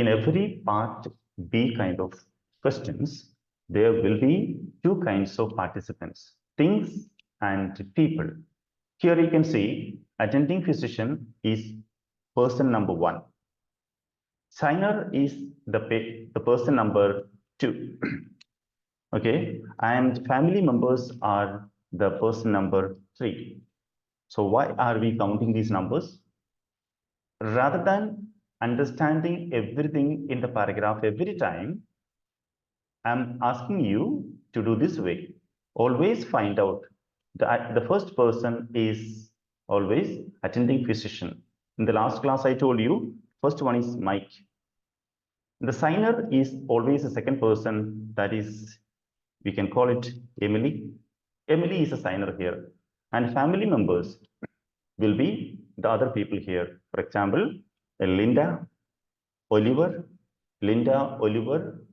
in every part B kind of questions, there will be two kinds of participants, things and people. Here you can see attending physician is person number 1. Signer is the person number 2. Okay, and family members are the person number 3. So why are we counting these numbers? Rather than understanding everything in the paragraph every time, I'm asking you to do this way. Always find out the first person is always attending physician. In the last class, I told you, first one is Mike. The signer is always the second person, that is, we can call it Emily. Emily is a signer here. And family members will be the other people here. For example, Linda, Oliver,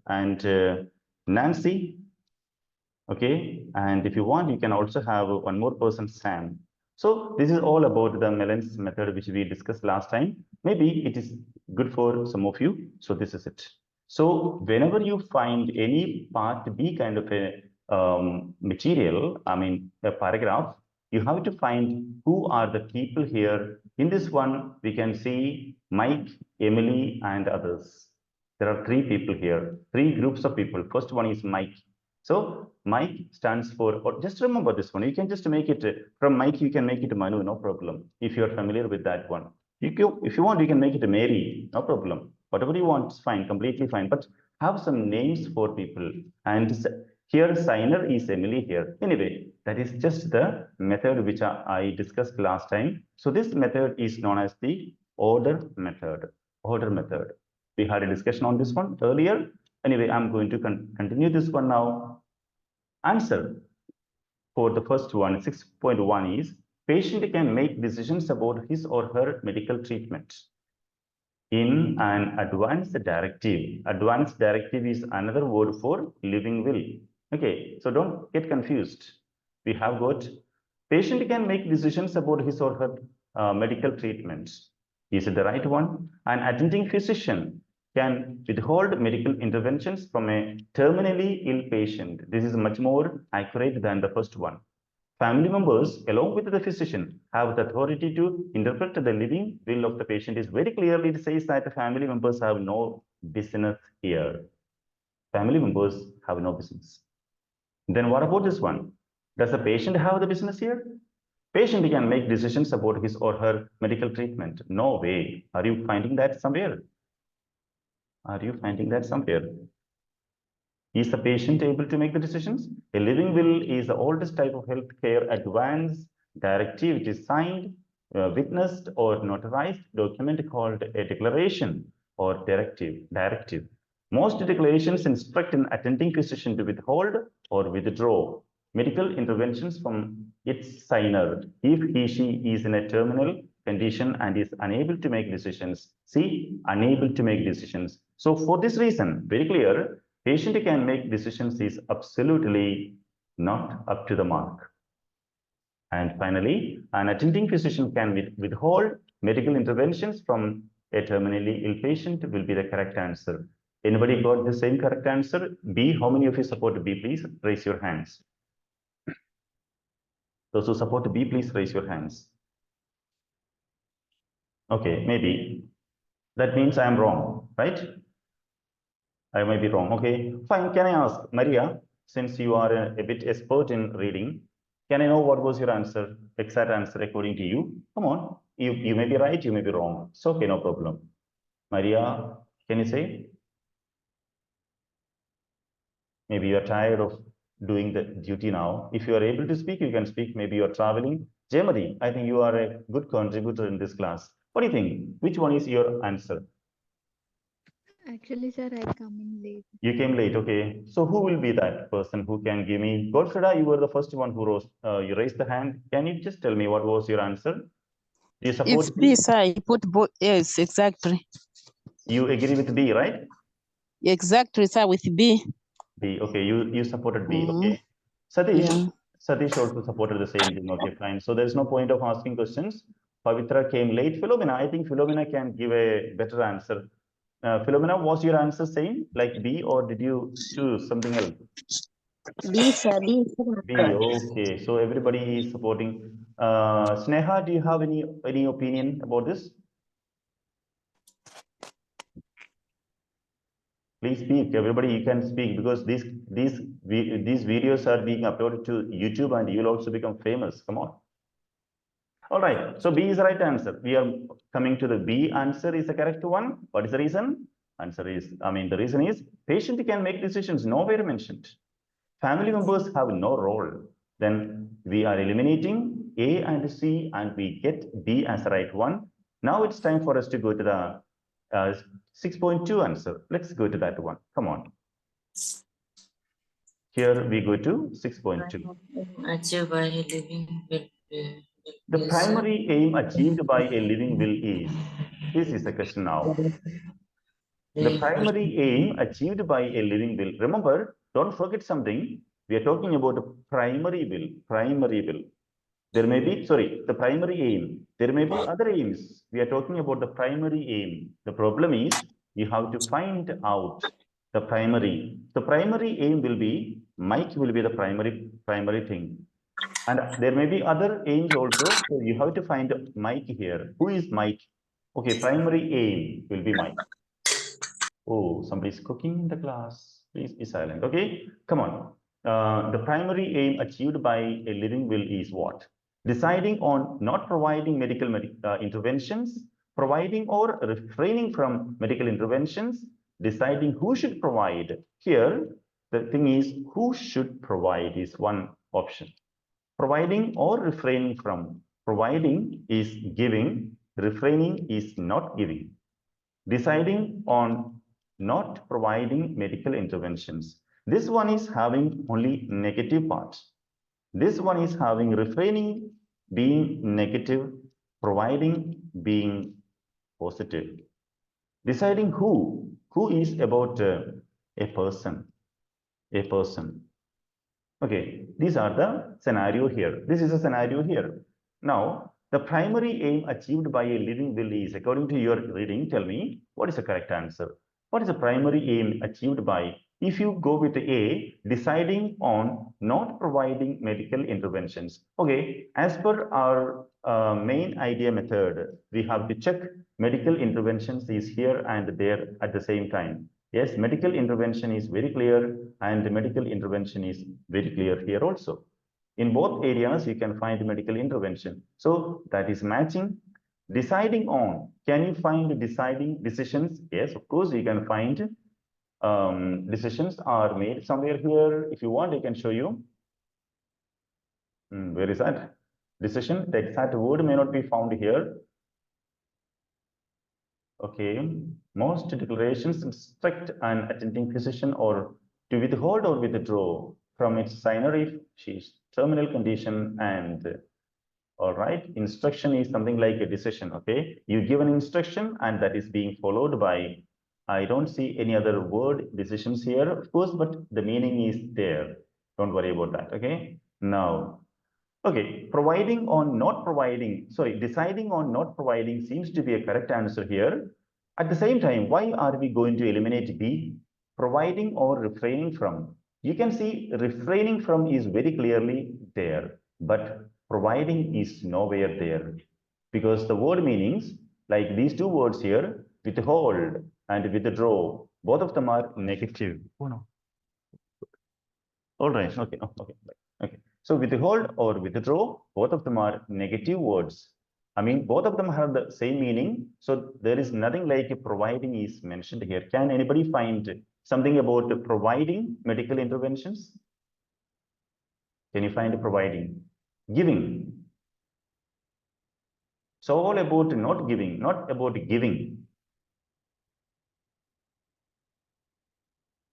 and Nancy. Okay, and if you want, you can also have one more person, Sam. So this is all about the Melons method, which we discussed last time. Maybe it is good for some of you. So this is it. So whenever you find any part B kind of a material, I mean a paragraph, you have to find who are the people here. In this one, we can see Mike, Emily, and others. There are 3 people here, 3 groups of people. First one is Mike. So Mike stands for, or just remember this one. You can just make it from Mike, you can make it Manu, no problem. If you are familiar with that one. If you want, you can make it Mary, no problem. Whatever you want is fine, completely fine. But have some names for people. And here signer is Emily here. Anyway, that is just the method which I discussed last time. So this method is known as the order method. Order method. We had a discussion on this one earlier. Anyway, I'm going to continue this one now. Answer for the first one, 6.1 is, patient can make decisions about his or her medical treatment in an advanced directive. Advanced directive is another word for living will. Okay, so don't get confused. We have got patient can make decisions about his or her medical treatment. Is it the right one? An attending physician can withhold medical interventions from a terminally ill patient. This is much more accurate than the first one. Family members, along with the physician, have the authority to interpret the living will of the patient. Is very clearly, it says that the family members have no business here. Family members have no business. Then what about this one? Does the patient have the business here? Patient can make decisions about his or her medical treatment. No way. Are you finding that somewhere? Are you finding that somewhere? Is the patient able to make the decisions? A living will is the oldest type of healthcare advance directive. It is signed, witnessed, or notarized document called a declaration or directive. Most declarations instruct an attending physician to withhold or withdraw medical interventions from its signer if she is in a terminal condition and is unable to make decisions. See, unable to make decisions. So for this reason, very clear, patient can make decisions is absolutely not up to the mark. And finally, an attending physician can withhold medical interventions from a terminally ill patient will be the correct answer. Anybody got the same correct answer? B, how many of you support B, please raise your hands. Those who support B, please raise your hands. Okay, maybe. That means I am wrong, right? I may be wrong. Okay, fine. Can I ask, Maria, since you are a bit expert in reading, can I know what was your answer, exact answer according to you? Come on, you may be right, you may be wrong. It's okay, no problem. Maria, can you say? Maybe you're tired of doing the duty now. If you are able to speak, you can speak. Maybe you're traveling. Jemadi, I think you are a good contributor in this class. What do you think? Which one is your answer? Actually, sir, I come in late. You came late, okay. So who will be that person who can give me? Godfreda, you were the first one who rose. You raised the hand. Can you just tell me what was your answer? Do you support It's B, sir. You put both. Yes, exactly. You agree with B, right? Exactly, sir, with B. B, okay. You supported B, okay. Satish, Yeah. Satish also supported the same thing. Okay, fine. So there's no point of asking questions. Pavitra came late. Philomena, I think Philomena can give a better answer. Philomena, was your answer same like B, or did you choose something else? B, sir. B. B. Okay, so everybody is supporting. Sneha, do you have any opinion about this? Please speak. Everybody, you can speak, because these videos are being uploaded to YouTube, and you will also become famous. Come on. All right. So B is the right answer. We are coming to the B answer is the correct one. What is the reason? Answer is, the reason is patient can make decisions nowhere mentioned. Family members have no role. Then we are eliminating A and C, and we get B as the right one. Now it's time for us to go to the 6.2 answer. Let's go to that one. Come on. Here we go to 6.2. Achieved by a living will The primary aim achieved by a living will is. This is the question now. The primary aim achieved by a living will. Remember, don't forget something. We are talking about a primary will. Primary will. There may be, sorry, the primary aim. There may be other aims. We are talking about the primary aim. The problem is you have to find out the primary. The primary aim will be Mike will be the primary thing. And there may be other aims also. So you have to find Mike here. Who is Mike? Okay, primary aim will be Mike. Oh, somebody's cooking in the class. Please be silent. Okay, come on. The primary aim achieved by a living will is what? Deciding on not providing medical interventions, providing or refraining from medical interventions, deciding who should provide. Here, the thing is, who should provide is one option. Providing or refraining from. Providing is giving, refraining is not giving. Deciding on not providing medical interventions. This one is having only negative parts. This one is having refraining being negative, providing being positive. Deciding who is about a person. Okay, these are the scenario here. This is a scenario here. Now, the primary aim achieved by a living will is, according to your reading, tell me, what is the correct answer? What is the primary aim achieved by? If you go with A, deciding on not providing medical interventions. Okay, as per our main idea method, we have to check medical interventions is here and there at the same time. Yes, medical intervention is very clear, and the medical intervention is very clear here also. In both areas, you can find medical intervention. So that is matching. Deciding on, can you find deciding decisions? Yes, of course, you can find decisions are made somewhere here. If you want, I can show you. Where is that? Decision, the exact word may not be found here. Okay, most declarations instruct an attending physician or to withhold or withdraw from its signer if she's terminal condition. And all right, instruction is something like a decision. Okay, you give an instruction and that is being followed by, I don't see any other word decisions here, of course, but the meaning is there. Don't worry about that. Okay, now, okay, providing or not providing, sorry, deciding on not providing seems to be a correct answer here. At the same time, why are we going to eliminate B? Providing or refraining from. You can see refraining from is very clearly there, but providing is nowhere there, because the word meanings, like these two words here, withhold and withdraw, both of them are negative. Oh no. All right, okay, okay, okay. So withhold or withdraw, both of them are negative words. Both of them have the same meaning. So there is nothing like providing is mentioned here. Can anybody find something about providing medical interventions? Can you find providing? Giving. So all about not giving, not about giving.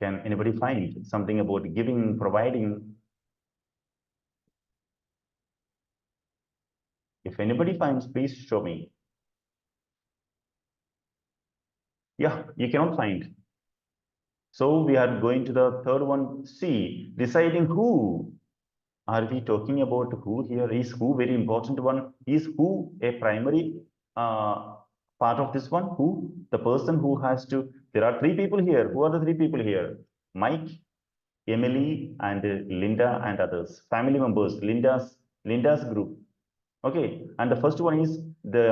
Can anybody find something about giving, providing? If anybody finds, please show me. Yeah, you cannot find. So we are going to the third one, C, deciding who. Are we talking about who here? Is who very important one? Is who a primary part of this one? Who? The person who has to There are 3 people here. Who are the 3 people here? Mike, Emily, and Linda and others. Family members, Linda's group. Okay, and the first one is the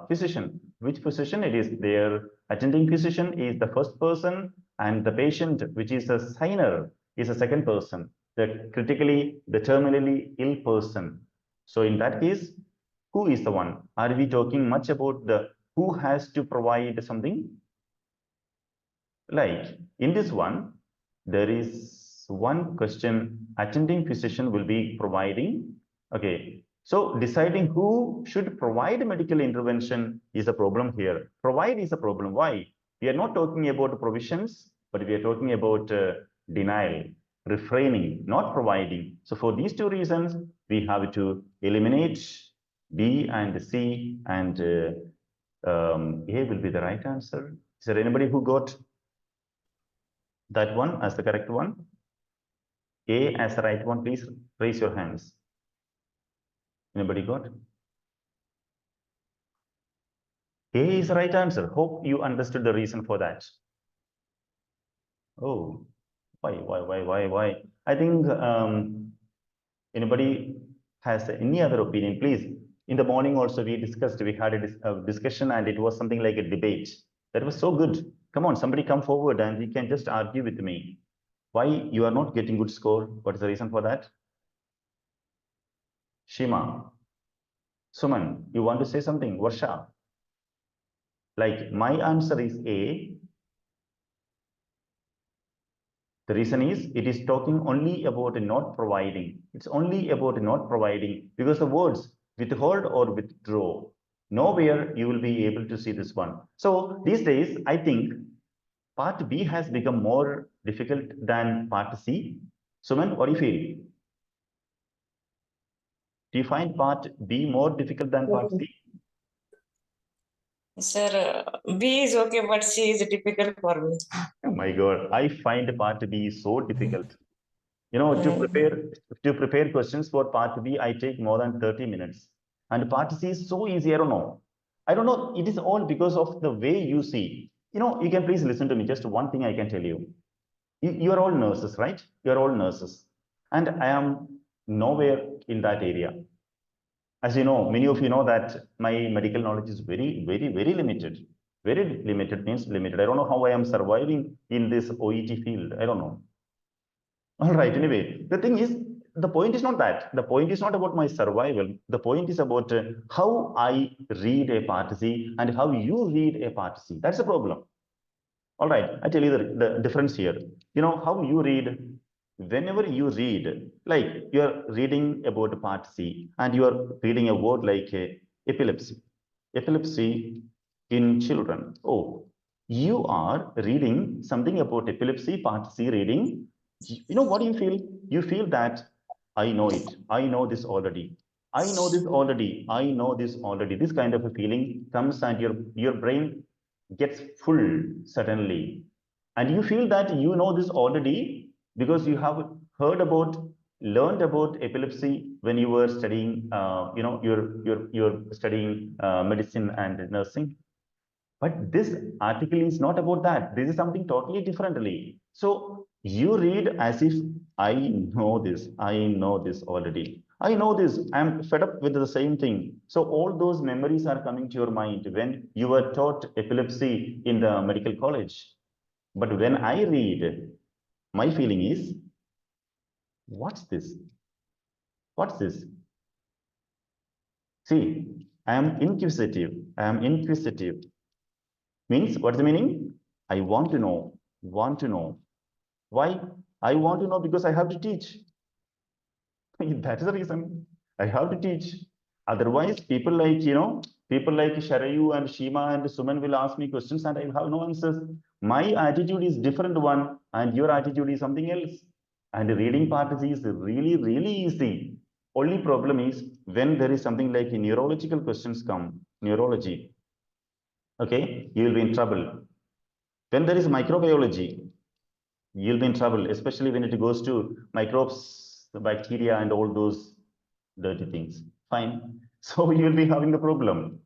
physician. Which physician it is? Their attending physician is the first person, and the patient, which is a signer, is a second person. The terminally ill person. So in that case, who is the one? Are we talking much about the who has to provide something? Like in this one, there is one question, attending physician will be providing. Okay, so deciding who should provide medical intervention is a problem here. Provide is a problem. Why? We are not talking about provisions, but we are talking about denial, refraining, not providing. So for these 2 reasons, we have to eliminate B and C, and A will be the right answer. Is there anybody who got that one as the correct one? A as the right one, please raise your hands. Anybody got? A is the right answer. Hope you understood the reason for that. Oh, why? I think anybody has any other opinion, please. In the morning also we had a discussion, and it was something like a debate. That was so good. Come on, somebody come forward and you can just argue with me. Why you are not getting good score? What is the reason for that? Shima, Suman, you want to say something? Varsha? Like my answer is A. The reason is it is talking only about not providing. It's only about not providing, because the words withhold or withdraw, nowhere you will be able to see this one. So these days, I think part B has become more difficult than part C. Suman, what do you feel? Do you find part B more difficult than part C? Sir, B is okay, but C is difficult for me. Oh my God, I find part B so difficult. You know, to prepare questions for part B, I take more than 30 minutes. And part C is so easy, I don't know. I don't know, it is all because of the way you see. You know, you can please listen to me. Just one thing I can tell you. You are all nurses, right? You are all nurses. And I am nowhere in that area. As you know, many of you know that my medical knowledge is very limited. Very limited means limited. I don't know how I am surviving in this OET field. I don't know. All right, anyway, the thing is, the point is not that. The point is not about my survival. The point is about how I read a part C and how you read a part C. That's the problem. All right, I tell you the difference here. You know how you read, whenever you read, like you're reading about part C and you're reading a word like epilepsy. Epilepsy in children. Oh, you are reading something about epilepsy, part C reading. You know what you feel? You feel that I know it. I know this already. I know this already. I know this already. This kind of a feeling comes, and your brain gets full suddenly. And you feel that you know this already because you have learned about epilepsy when you were studying, you know, you're studying medicine and nursing. But this article is not about that. This is something totally differently. So you read as if I know this already. I know this. I'm fed up with the same thing. So all those memories are coming to your mind when you were taught epilepsy in the medical college. But when I read, my feeling is, what's this? What's this? See, I am inquisitive. I am inquisitive. Means, what's the meaning? I want to know, want to know. Why? I want to know because I have to teach. That is the reason. I have to teach. Otherwise, people like, you know, people like Sharayu and Shima and Suman will ask me questions and I will have no answers. My attitude is different one and your attitude is something else. And reading part is really easy. Only problem is when there is something like neurological questions come, neurology, okay, you will be in trouble. When there is microbiology, you'll be in trouble, especially when it goes to microbes, the bacteria, and all those dirty things. Fine. So you'll be having the problem.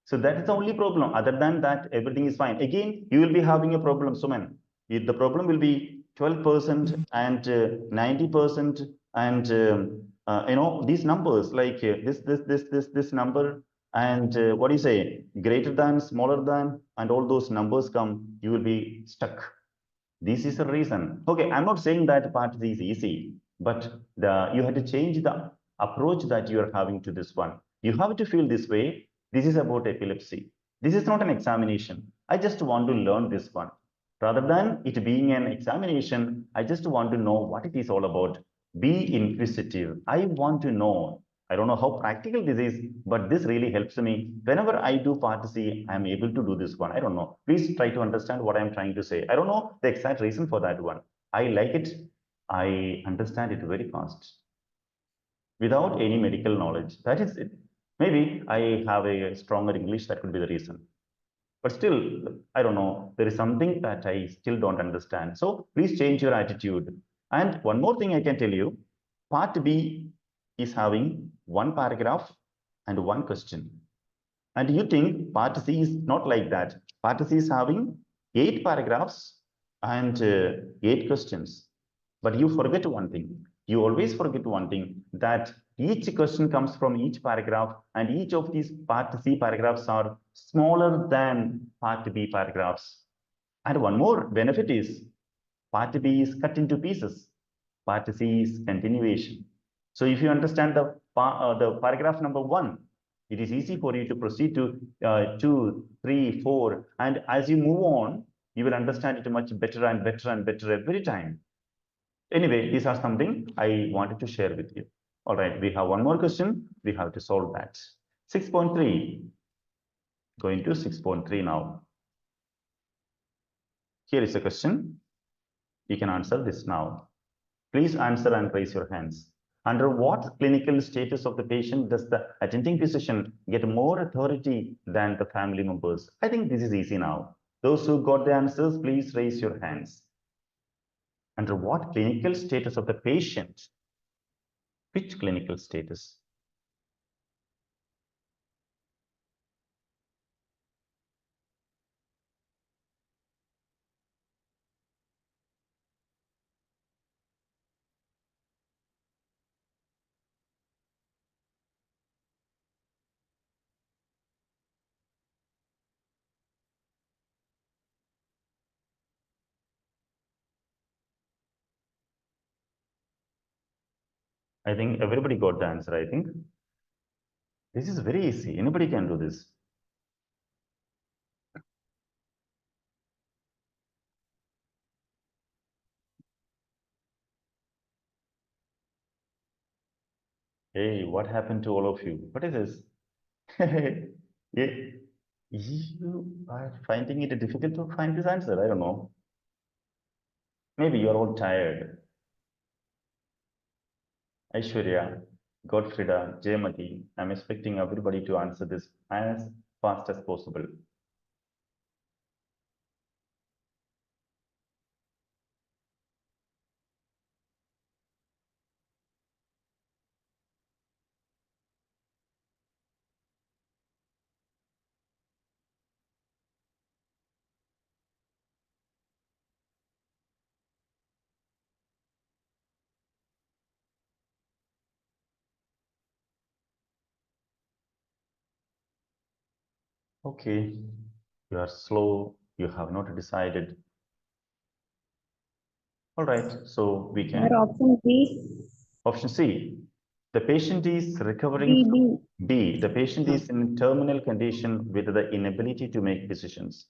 So that is the only problem. Other than that, everything is fine. Again, you will be having a problem, Suman. The problem will be 12% and 90% and these numbers like this number and what do you say, greater than, smaller than, and all those numbers come, you will be stuck. This is the reason. Okay, I'm not saying that part is easy, but you have to change the approach that you are having to this one. You have to feel this way. This is about epilepsy. This is not an examination. I just want to learn this one. Rather than it being an examination, I just want to know what it is all about. Be inquisitive. I want to know. I don't know how practical this is, but this really helps me. Whenever I do part C, I'm able to do this one. I don't know. Please try to understand what I'm trying to say. I don't know the exact reason for that one. I like it. I understand it very fast without any medical knowledge. That is it. Maybe I have a stronger English. That could be the reason. But still, I don't know. There is something that I still don't understand. So please change your attitude. And one more thing I can tell you, part B is having one paragraph and one question. And you think part C is not like that. Part C is having 8 paragraphs and 8 questions. But you forget one thing. You always forget one thing, that each question comes from each paragraph, and each of these part C paragraphs are smaller than part B paragraphs. And one more benefit is part B is cut into pieces. Part C is continuation. So if you understand the paragraph number 1, it is easy for you to proceed to 2, 3, 4. And as you move on, you will understand it much better and better and better every time. Anyway, these are something I wanted to share with you. All right, we have one more question. We have to solve that. 6.3. Going to 6.3 now. Here is a question. You can answer this now. Please answer and raise your hands. Under what clinical status of the patient does the attending physician get more authority than the family members? I think this is easy now. Those who got the answers, please raise your hands. Under what clinical status of the patient? Which clinical status? I think everybody got the answer, I think. This is very easy. Anybody can do this. Hey, what happened to all of you? What is this? Yeah, you are finding it difficult to find this answer. I don't know. Maybe you're all tired. Aishwarya, Godfrida, Jayamati, I'm expecting everybody to answer this as fast as possible. Okay, you are slow, you have not decided. All right, so we can. Option B. Option C, the patient is recovering. B, the patient is in terminal condition with the inability to make decisions.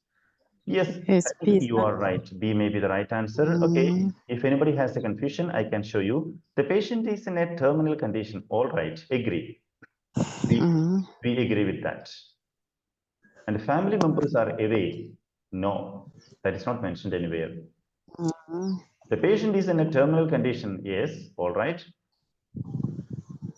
Yes, Yes, I think please. you are right. B may be the right answer. Okay, if anybody has a confusion, I can show you. The patient is in a terminal condition. All right, agree. We agree with that. And the family members are away. No, that is not mentioned anywhere. The patient is in a terminal condition. Yes, all right.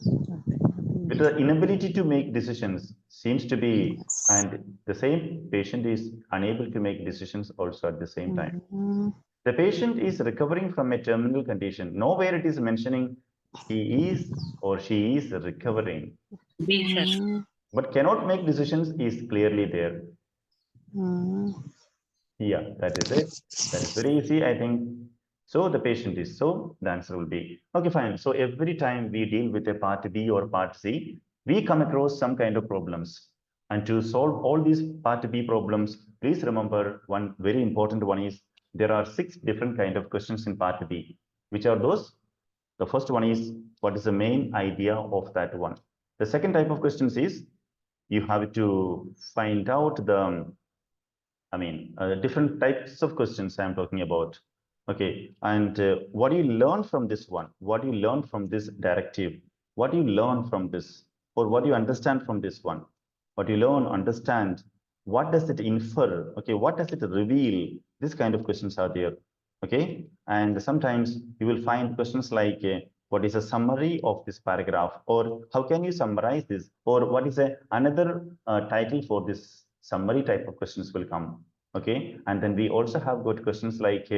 With the inability to make decisions seems to be, and the same patient is unable to make decisions also at the same time. The patient is recovering from a terminal condition. Nowhere it is mentioning he is or she is recovering. B, sir. but cannot make decisions is clearly there. Mm. Yeah, that is it. That is very easy, I think. So the patient is, so the answer will be, okay, fine. So every time we deal with a part B or part C, we come across some kind of problems. And to solve all these part B problems, please remember one very important one is there are 6 different kind of questions in part B. Which are those? The first one is, what is the main idea of that one? The second type of questions is, you have to find out the different types of questions I'm talking about. Okay, and what do you learn from this one? What do you learn from this directive? What do you learn from this? Or what do you understand from this one? What do you learn, understand? What does it infer? Okay, what does it reveal? This kind of questions are there. Okay, and sometimes you will find questions like, what is a summary of this paragraph? Or how can you summarize this? Or what is another title for this summary type of questions will come. Okay, and then we also have got questions like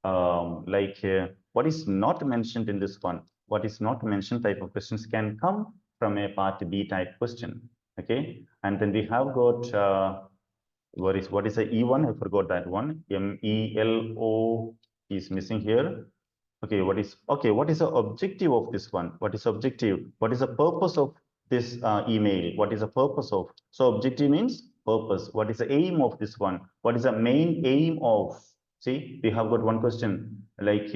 what is not mentioned in this one? What is not mentioned type of questions can come from a part B type question. Okay, and then we have got what is a E1? I forgot that one. MELO is missing here. Okay, what is the objective of this one? What is objective? What is the purpose of this email? What is the purpose of? So objective means purpose. What is the aim of this one? What is the main aim of? See, we have got one question like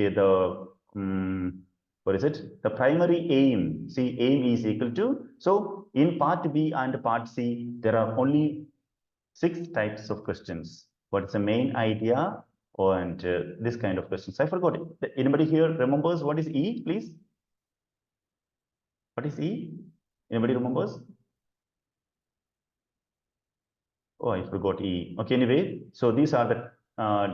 what is it? The primary aim. See, aim is equal to. So in part B and part C, there are only 6 types of questions. What is the main idea? And this kind of questions. I forgot it. Anybody here remembers what is E, please? What is E? Anybody remembers? Oh, I forgot E. Okay, anyway, so these are the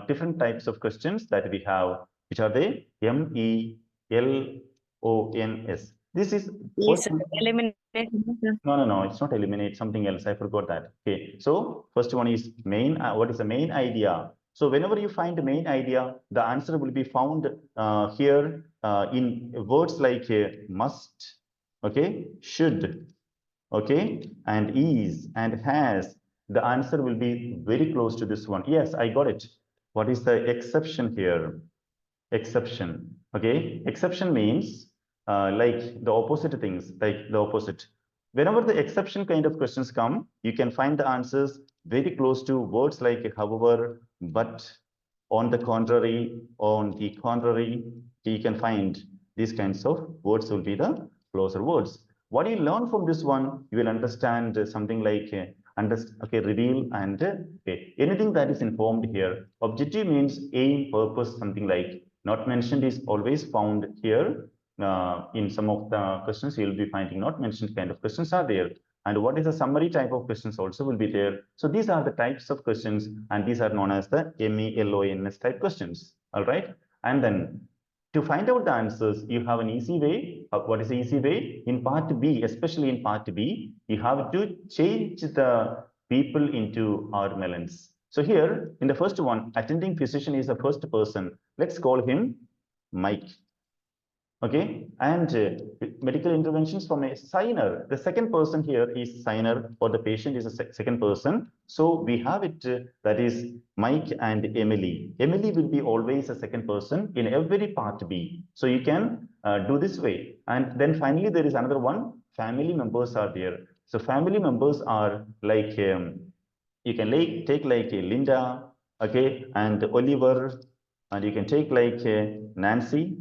different types of questions that we have. Which are they? MELONS. This is Yes, sir. Eliminate. No, it's not eliminate, something else. I forgot that. Okay, so first one is main. What is the main idea? So whenever you find the main idea, the answer will be found here in words like must, okay, should, okay, and is and has. The answer will be very close to this one. Yes, I got it. What is the exception here? Exception. Okay, exception means like the opposite things, like the opposite. Whenever the exception kind of questions come, you can find the answers very close to words like however, but, on the contrary. You can find these kinds of words will be the closer words. What you learn from this one, you will understand something like okay, reveal and okay, anything that is informed here. Objective means aim, purpose, something like. Not mentioned is always found here. In some of the questions, you'll be finding not mentioned kind of questions are there. And what is the summary type of questions also will be there. So these are the types of questions, and these are known as the MELONS type questions. All right. And then to find out the answers, you have an easy way. What is the easy way? In part B, especially in part B, you have to change the people into our melons. So here, in the first one, attending physician is the first person. Let's call him Mike. Okay, and medical interventions from a signer. The second person here is signer, or the patient is a second person. So we have it that is Mike and Emily. Emily will be always a second person in every part B. So you can do this way. And then finally, there is another one. Family members are there. So family members are like you can take like Linda, okay, and Oliver, and you can take like Nancy,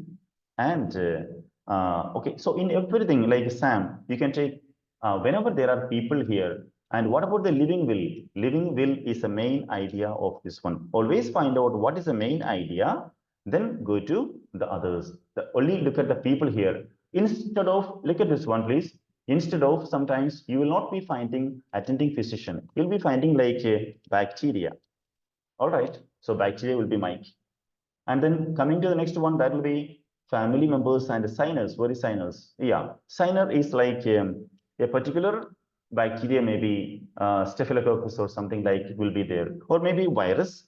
and okay, so in everything like Sam, you can take whenever there are people here. And what about the living will? Living will is the main idea of this one. Always find out what is the main idea, then go to the others. Only look at the people here. Instead of, look at this one, please. Instead of, sometimes you will not be finding attending physician. You'll be finding like a bacteria. All right. So bacteria will be Mike. And then coming to the next one, that will be family members and signers. What is signers? Yeah, signer is like a particular bacteria, maybe staphylococcus or something like will be there, or maybe virus.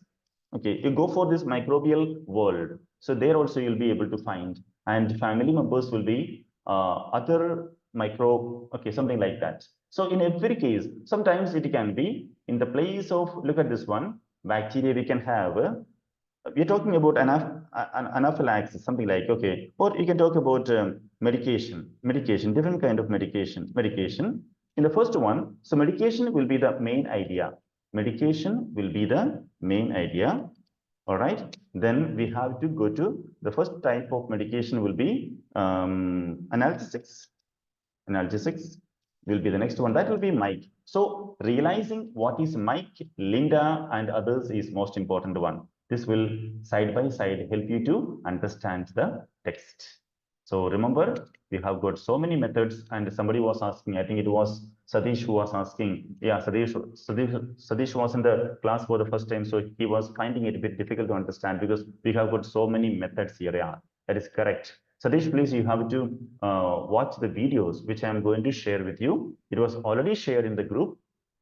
Okay, you go for this microbial world. So there also you'll be able to find, and family members will be other micro, okay, something like that. So in every case, sometimes it can be in the place of, look at this one, bacteria we can have, we're talking about anaphylaxis, something like, okay, or you can talk about medication, different kind of medication. In the first one, so medication will be the main idea. Medication will be the main idea. All right. Then we have to go to the first type of medication will be analgesics. Analgesics will be the next one. That will be Mike. So realizing what is Mike, Linda, and others is most important one. This will side by side help you to understand the text. So remember, we have got so many methods, and somebody was asking, I think it was Sadish who was asking. Yeah, Sadish was in the class for the first time, so he was finding it a bit difficult to understand because we have got so many methods here. Yeah, that is correct. Sadish, please, you have to watch the videos which I am going to share with you. It was already shared in the group,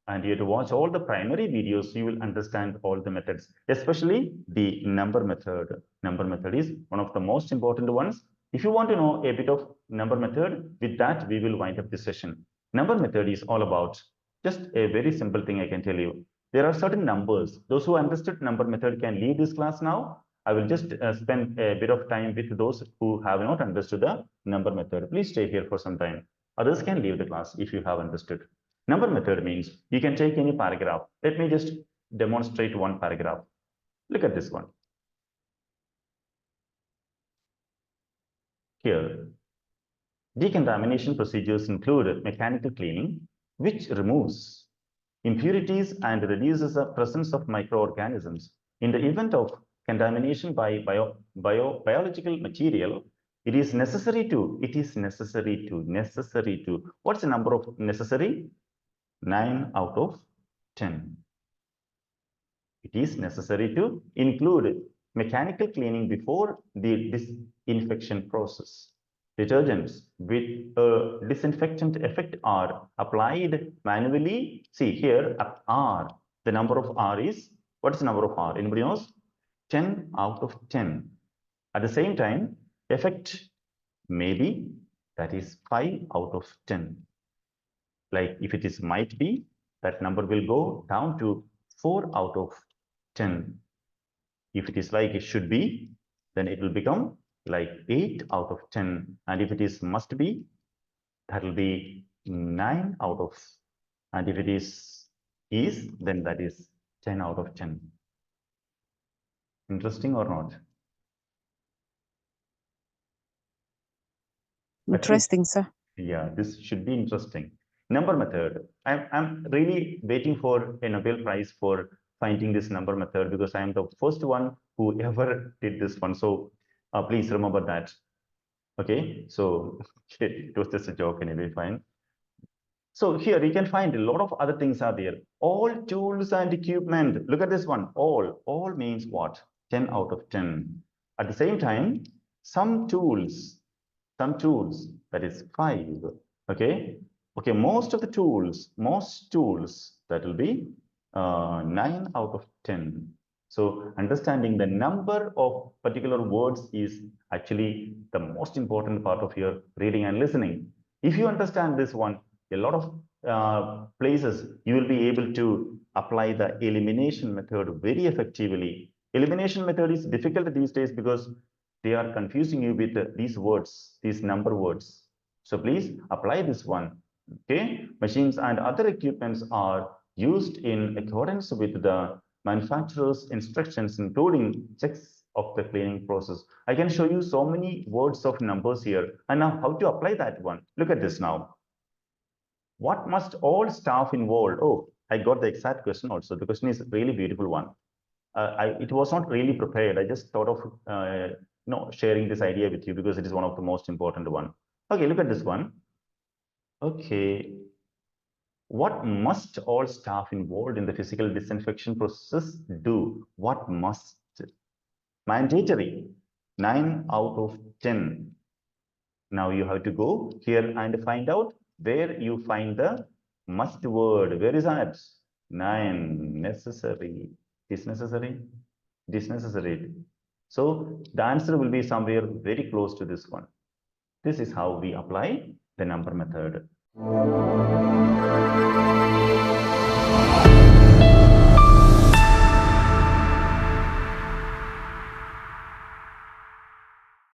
and you have to watch all the primary videos. You will understand all the methods, especially the number method. Number method is one of the most important ones. If you want to know a bit of number method, with that, we will wind up this session. Number method is all about just a very simple thing I can tell you. There are certain numbers. Those who understood number method can leave this class now. I will just spend a bit of time with those who have not understood the number method. Please stay here for some time. Others can leave the class if you have understood. Number method means you can take any paragraph. Let me just demonstrate one paragraph. Look at this one. Here, decontamination procedures include mechanical cleaning, which removes impurities and reduces the presence of microorganisms. In the event of contamination by biological material, it is necessary to, what's the number of necessary? 9 out of 10. It is necessary to include mechanical cleaning before the disinfection process. Detergents with a disinfectant effect are applied manually. See here, R, the number of R is, what's the number of R? Anybody knows? 10 out of 10. At the same time, effect maybe, that is 5 out of 10. Like if it is might be, that number will go down to 4 out of 10. If it is like it should be, then it will become like 8 out of 10. And if it is must be, that will be 9 out of. And if it is, then that is 10 out of 10. Interesting or not? Interesting, sir. Yeah, this should be interesting. Number method. I'm really waiting for a Nobel Prize for finding this number method because I am the first one who ever did this one. So please remember that. Okay, so it was just a joke anyway, fine. So here you can find a lot of other things are there. All tools and equipment. Look at this one. All means what? 10 out of 10. At the same time, some tools, that is 5. Okay. Okay, most tools, that will be 9 out of 10. So understanding the number of particular words is actually the most important part of your reading and listening. If you understand this one, a lot of places you will be able to apply the elimination method very effectively. Elimination method is difficult these days because they are confusing you with these words, these number words. So please apply this one. Okay, machines and other equipments are used in accordance with the manufacturer's instructions, including checks of the cleaning process. I can show you so many words of numbers here. And now how to apply that one? Look at this now. What must all staff involved? Oh, I got the exact question also. The question is a really beautiful one. It was not really prepared. I just thought of sharing this idea with you because it is one of the most important one. Okay, look at this one. Okay. What must all staff involved in the physical disinfection process do? What must? Mandatory. 9 out of 10. Now you have to go here and find out where you find the must word. Where is that? 9. Necessary. Is necessary? It is necessary. So the answer will be somewhere very close to this one. This is how we apply the number method.